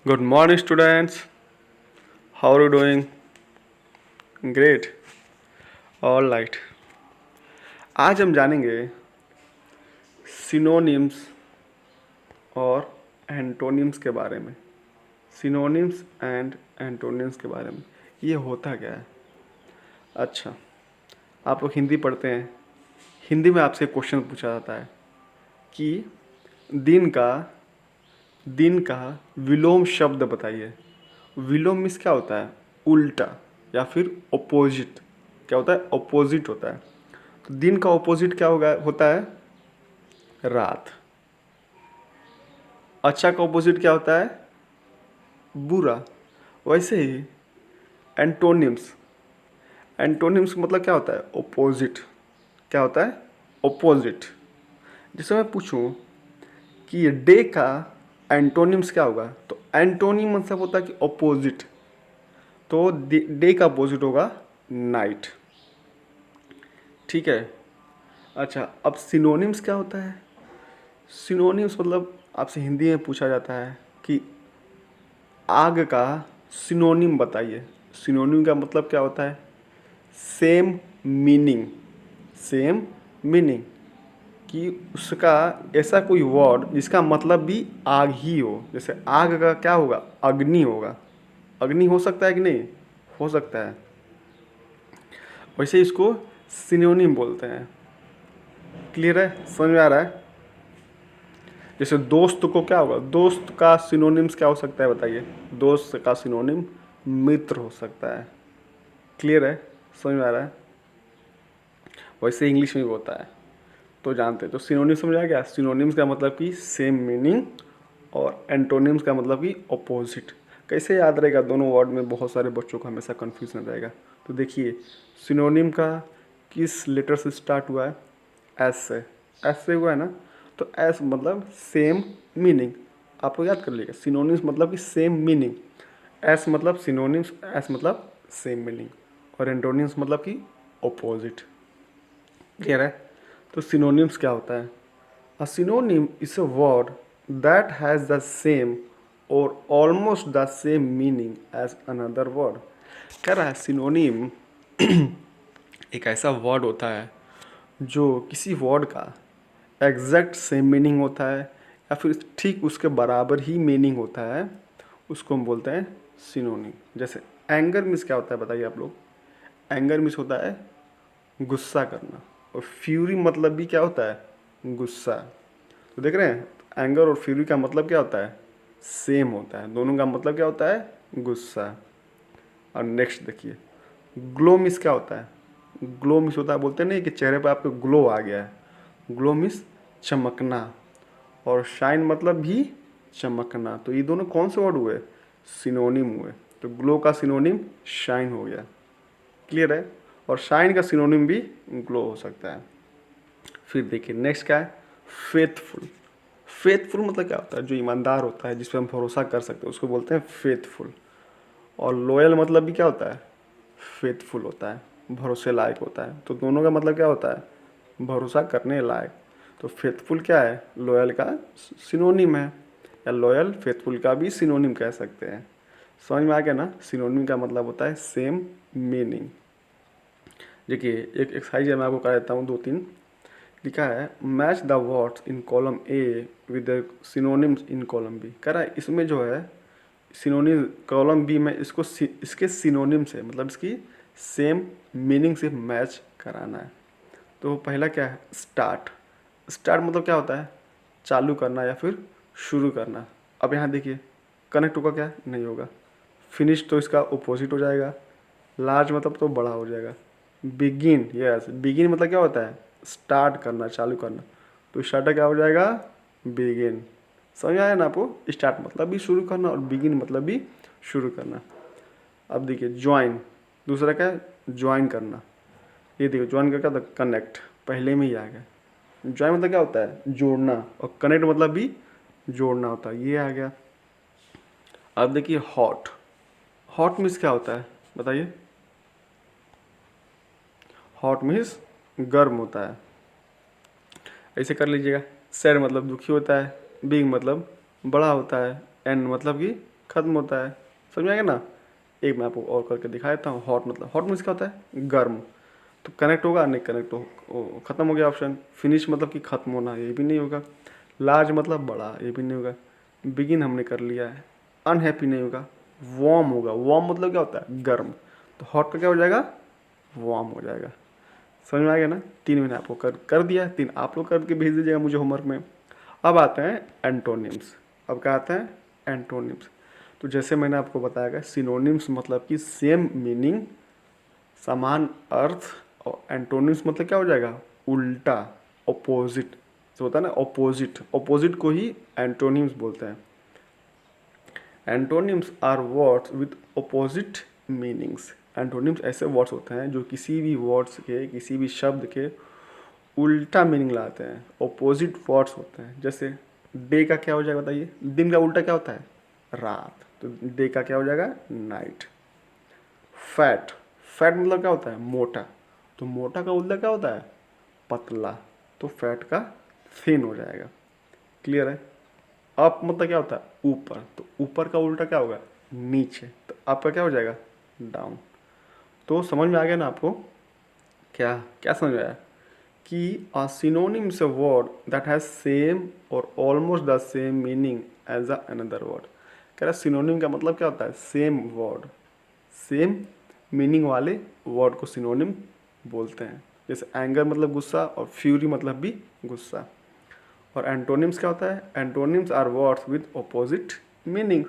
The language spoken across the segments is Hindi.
Good morning, students. How are you doing? Great. All right. आज हम जानेंगे सिनोनिम्स और एंटोनिम्स के बारे में। सिनोनिम्स एंड एंटोनिम्स के बारे में ये होता क्या है। अच्छा, आप लोग हिंदी पढ़ते हैं। हिंदी में आपसे क्वेश्चन पूछा जाता है कि दिन का दिन का विलोम शब्द बताइए। विलोम मीन्स क्या होता है? उल्टा या फिर ओपोजिट। क्या होता है? ओपोजिट होता है। तो दिन का ओपोजिट क्या होता है? रात। अच्छा का ओपोजिट क्या होता है? बुरा। वैसे ही एंटोनिम्स एंटोनिम्स मतलब क्या होता है? ओपोजिट। क्या होता है? ओपोजिट। जैसे मैं पूछूं कि डे का एंटोनिम्स क्या होगा, तो एंटोनिम मतलब होता है कि ओपोजिट। तो डे का अपोजिट होगा नाइट। ठीक है। अच्छा, अब सिनोनिम्स क्या होता है? सिनोनिम्स मतलब आपसे हिंदी में पूछा जाता है कि आग का सिनोनिम बताइए। सिनोनिम का मतलब क्या होता है? Same meaning. सेम मीनिंग कि उसका ऐसा कोई वर्ड जिसका मतलब भी आग ही हो। जैसे आग का क्या होगा? अग्नि होगा। अग्नि हो सकता है कि नहीं? हो सकता है। वैसे इसको सिनोनिम बोलते हैं। क्लियर है? समझ में आ रहा है? जैसे दोस्त को क्या होगा? दोस्त का सिनोनिम्स क्या हो सकता है बताइए? दोस्त का सिनोनिम मित्र हो सकता है। क्लियर है? समझ में आ रहा है? वैसे इंग्लिश में भी होता है, तो जानते हैं। तो सिनोनिम समझ आ गया। सिनोनिम्स का मतलब कि सेम मीनिंग और एंटोनिम्स का मतलब कि अपोजिट। कैसे याद रहेगा? दोनों वर्ड में बहुत सारे बच्चों को हमेशा कन्फ्यूजन रहेगा। तो देखिए, सिनोनिम का किस लेटर से स्टार्ट हुआ है? एस से। एस से हुआ है ना। तो एस मतलब सेम मीनिंग। आपको याद कर लीजिएगा, सिनोनिम्स मतलब कि सेम मीनिंग। एस मतलब सिनोनिम्स, एस मतलब सेम मीनिंग, और एंटोनिम्स मतलब कि अपोजिट। क्लियर है? तो सिनोनिम्स क्या होता है? A synonym is a word that has the same और almost the same meaning as another word. कह रहा है सिनोनिम एक ऐसा वर्ड होता है जो किसी वर्ड का एग्जैक्ट सेम मीनिंग होता है या फिर ठीक उसके बराबर ही मीनिंग होता है। उसको हम बोलते हैं सिनोनिम। जैसे एंगर मीन्स क्या होता है बताइए आप लोग? एंगर मीन्स होता है गुस्सा करना, और फ्यूरी मतलब भी क्या होता है? गुस्सा। तो देख रहे हैं, एंगर और फ्यूरी का मतलब क्या होता है? सेम होता है। दोनों का मतलब क्या होता है? गुस्सा। और नेक्स्ट देखिए, ग्लो मिस क्या होता है? ग्लो मिस होता है, बोलते नहीं कि चेहरे पर आपके ग्लो आ गया है। ग्लो मिस चमकना, और शाइन मतलब भी चमकना। तो ये दोनों कौन से वर्ड हुए? सिनोनिम हुए। तो ग्लो का सिनोनिम शाइन हो गया। क्लियर है? और शाइन का सिनोनिम भी ग्लो हो सकता है। फिर देखिए नेक्स्ट क्या है? फेथफुल। फेथफुल मतलब क्या होता है? जो ईमानदार होता है, जिस पर हम भरोसा कर सकते हैं, उसको बोलते हैं फेथफुल। और लॉयल मतलब भी क्या होता है? फेथफुल होता है, भरोसे लायक होता है। तो दोनों का मतलब क्या होता है? भरोसा करने लायक। तो फेथफुल क्या है? लॉयल का सिनोनिम है, या लॉयल फेथफुल का भी सिनोनिम कह सकते हैं। समझ में आ गया ना? सिनोनिम का मतलब होता है सेम मीनिंग। देखिए एक एक्सरसाइज है, मैं आपको करा देता हूँ दो तीन। लिखा है match the words in column A with the synonyms in column B. कह रहा है इसमें जो है सिनोनिम कॉलम बी में इसको इसके सिनोनिम से, मतलब इसकी सेम मीनिंग से मैच कराना है। तो पहला क्या है? स्टार्ट। स्टार्ट मतलब क्या होता है? चालू करना या फिर शुरू करना। अब यहाँ देखिए, कनेक्ट होगा क्या? नहीं होगा। फिनिश तो इसका अपोजिट हो जाएगा। लार्ज मतलब तो बड़ा हो जाएगा। बिगिन, यस, बिगिन मतलब क्या होता है? स्टार्ट करना, चालू करना। तो स्टार्टर क्या हो जाएगा? बिगिन। समझ आया ना आपको? स्टार्ट मतलब भी शुरू करना और बिगिन मतलब भी शुरू करना। अब देखिए ज्वाइन, दूसरा क्या है? ज्वाइन करना। ये देखिए ज्वाइन का क्या था? कनेक्ट, पहले में ही आ गया। ज्वाइन मतलब क्या होता है? जोड़ना, और कनेक्ट मतलब भी जोड़ना होता है। ये आ गया। अब देखिए हॉट। हॉट मीन्स क्या होता है बताइए? हॉट मीन्स गर्म होता है। ऐसे कर लीजिएगा। सैड मतलब दुखी होता है। बिग मतलब बड़ा होता है। एंड मतलब कि ख़त्म होता है। समझ में आ गया ना। एक मैं आपको और करके दिखा देता हूँ। हॉट मतलब, हॉट मीन्स क्या होता है, गर्म। तो कनेक्ट होगा, नहीं कनेक्ट हो, ख़त्म हो गया ऑप्शन। फिनिश मतलब कि ख़त्म होना, ये भी नहीं होगा। लार्ज मतलब बड़ा, ये भी नहीं होगा। बिगिन हमने कर लिया है। अनहैप्पी नहीं होगा। वार्म होगा, वार्म मतलब क्या होता है, गर्म। तो हॉट का क्या हो जाएगा, वार्म हो जाएगा। समझ में आ गया ना। 3 मैंने आपको कर दिया, 3 आप लोग करके भेज दीजिएगा मुझे होमवर्क में। अब आते हैं एंटोनिम्स। अब क्या आते हैं, एंटोनिम्स। तो जैसे मैंने आपको बताया, सिनोनिम्स मतलब कि सेम मीनिंग, समान अर्थ। और एंटोनिम्स मतलब क्या हो जाएगा, उल्टा, ऑपोजिट। जो होता है ना ऑपोजिट, ऑपोजिट को ही एंटोनिम्स बोलते हैं। Antonyms are words with opposite meanings. Antonyms ऐसे वर्ड्स होते हैं जो किसी भी वर्ड्स के, किसी भी शब्द के उल्टा मीनिंग लाते हैं, ऑपोजिट वर्ड्स होते हैं। जैसे डे का क्या हो जाएगा बताइए, दिन का उल्टा क्या होता है, रात। तो डे का क्या हो जाएगा, नाइट। फैट, फैट मतलब क्या होता है, मोटा। तो मोटा का उल्टा क्या होता है, पतला। तो फैट का थिन हो जाएगा। क्लियर है। अप मतलब क्या होता है, ऊपर। तो ऊपर का उल्टा क्या होगा, नीचे। तो आपका क्या हो जाएगा, डाउन। तो समझ में आ गया ना आपको। क्या क्या समझ में आया कि a synonym is a word that has same or almost the same meaning as a another word। कह रहा सिनोनिम का मतलब क्या होता है, सेम वर्ड, सेम मीनिंग वाले वर्ड को सिनोनिम बोलते हैं। जैसे एंगर मतलब गुस्सा, और फ्यूरी मतलब भी गुस्सा। और एंटोनिम्स क्या होता है, antonyms are words with opposite meaning.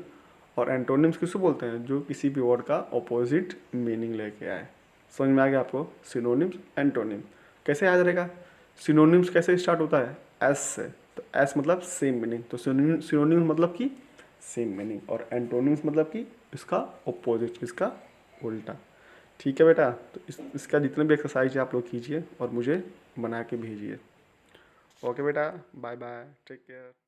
और एंटोनिम्स किसको बोलते हैं, जो किसी भी वर्ड का ऑपोजिट मीनिंग लेके आए। समझ में आ गया आपको, सिनोनिम्स एंटोनिम कैसे याद रहेगा। सिनोनिम्स कैसे स्टार्ट होता है, एस से। तो एस मतलब सेम मीनिंग। तो सिनोनिम्स मतलब कि सेम मीनिंग, और एंटोनिम्स मतलब कि इसका ऑपोजिट, इसका उल्टा। ठीक है बेटा। तो इसका जितने भी एक्सरसाइज है आप लोग कीजिए और मुझे बना के भेजिए। ओके बेटा, बाय बाय, टेक केयर।